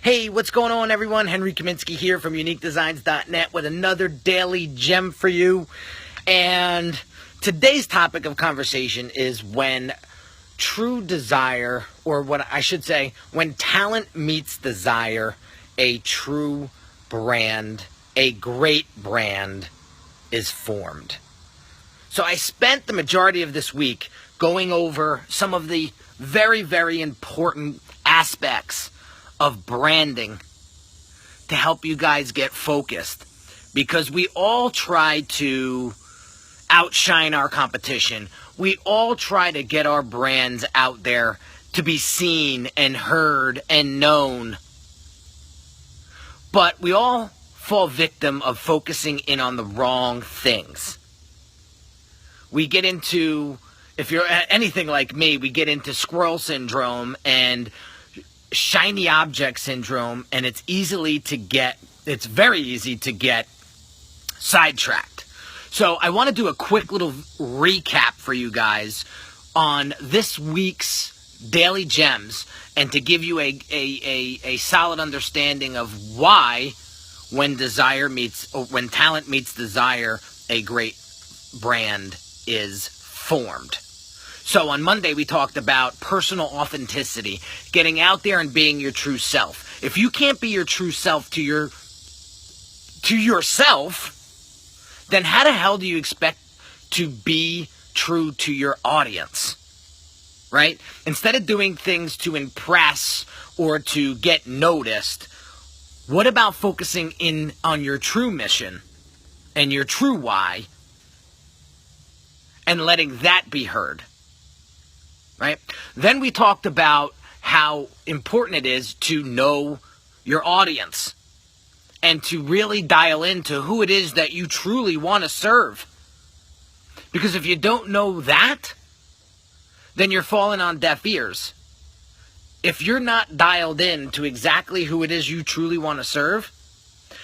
Hey, what's going on, everyone? Henry Kaminski here from UniqueDesignz.net with another daily gem for you. And today's topic of conversation is when true desire, or what I should say, when talent meets desire, a true brand, a great brand is formed. So I spent the majority of this week going over some of the very, very important aspects of branding to help you guys get focused, because we all try to outshine our competition. We all try to get our brands out there to be seen and heard and known, but we all fall victim of focusing in on the wrong things. We get into, if you're anything like me, we get into squirrel syndrome and shiny object syndrome, and it's very easy to get sidetracked. So I want to do a quick little recap for you guys on this week's Daily Gems, and to give you a solid understanding of why when talent meets desire, a great brand is formed. So on Monday, we talked about personal authenticity, getting out there and being your true self. If you can't be your true self to yourself, then how the hell do you expect to be true to your audience? Right? Instead of doing things to impress or to get noticed, what about focusing in on your true mission and your true why and letting that be heard? Right? Then we talked about how important it is to know your audience and to really dial into who it is that you truly want to serve. Because if you don't know that, then you're falling on deaf ears. If you're not dialed in to exactly who it is you truly want to serve,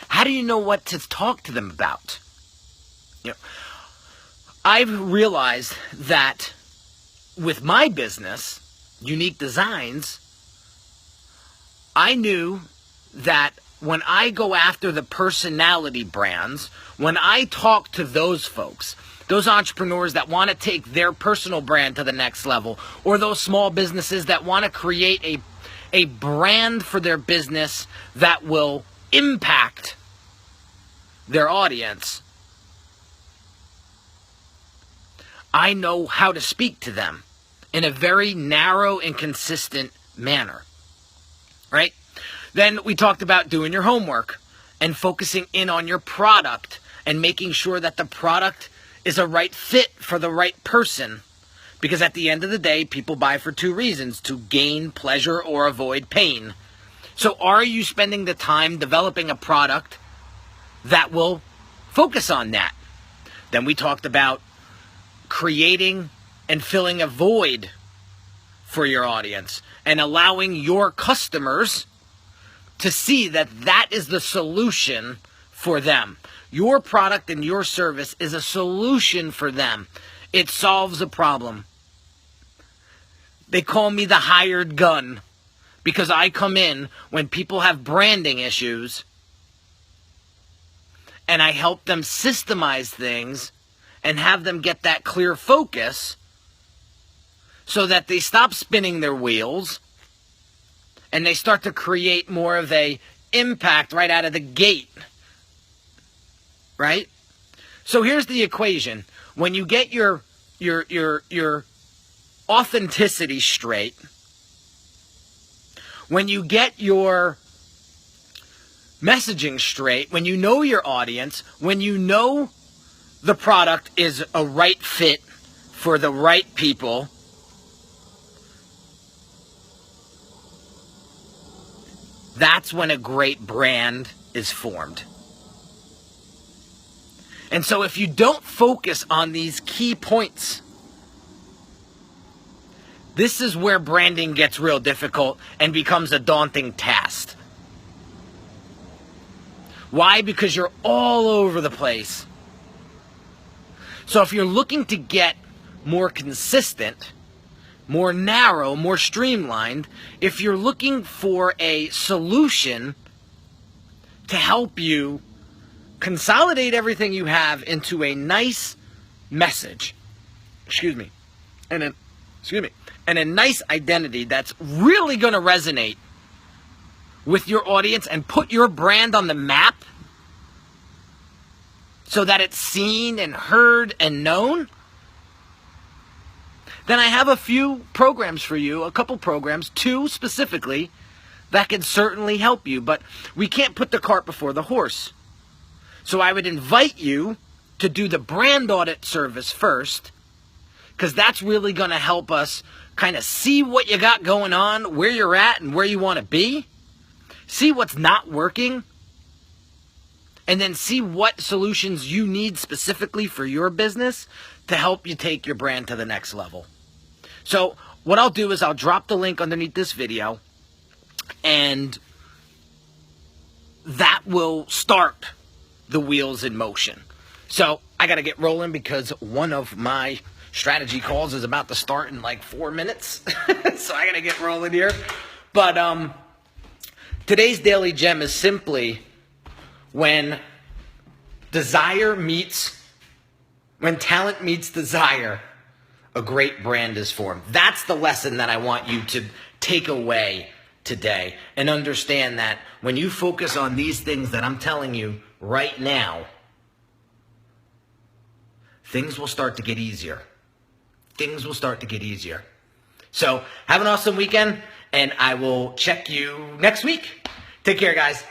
how do you know what to talk to them about? I've realized that with my business, Unique Designz, I knew that when I go after the personality brands, when I talk to those folks, those entrepreneurs that want to take their personal brand to the next level, or those small businesses that want to create a brand for their business that will impact their audience, I know how to speak to them in a very narrow and consistent manner, right? Then we talked about doing your homework and focusing in on your product and making sure that the product is a right fit for the right person. Because at the end of the day, people buy for two reasons: to gain pleasure or avoid pain. So are you spending the time developing a product that will focus on that? Then we talked about creating and filling a void for your audience and allowing your customers to see that that is the solution for them. Your product and your service is a solution for them. It solves a problem. They call me the hired gun because I come in when people have branding issues and I help them systemize things and have them get that clear focus so that they stop spinning their wheels and they start to create more of a impact right out of the gate. Right? So here's the equation. When you get your authenticity straight, when you get your messaging straight, when you know your audience, when you know the product is a right fit for the right people, that's when a great brand is formed. And so if you don't focus on these key points, this is where branding gets real difficult and becomes a daunting task. Why? Because you're all over the place. So if you're looking to get more consistent, more narrow, more streamlined, if you're looking for a solution to help you consolidate everything you have into a nice message, and a nice identity that's really going to resonate with your audience and put your brand on the map so that it's seen and heard and known, then I have a few programs for you, a couple programs, 2 specifically, that can certainly help you. But we can't put the cart before the horse. So I would invite you to do the brand audit service first, because that's really going to help us kind of see what you got going on, where you're at and where you want to be, see what's not working, and then see what solutions you need specifically for your business to help you take your brand to the next level. So what I'll do is I'll drop the link underneath this video, and that will start the wheels in motion. So I got to get rolling because one of my strategy calls is about to start in like 4 minutes. So I got to get rolling here. But today's daily gem is simply when talent meets desire, a great brand is formed. That's the lesson that I want you to take away today, and understand that when you focus on these things that I'm telling you right now, things will start to get easier. Things will start to get easier. So have an awesome weekend, and I will check you next week. Take care, guys.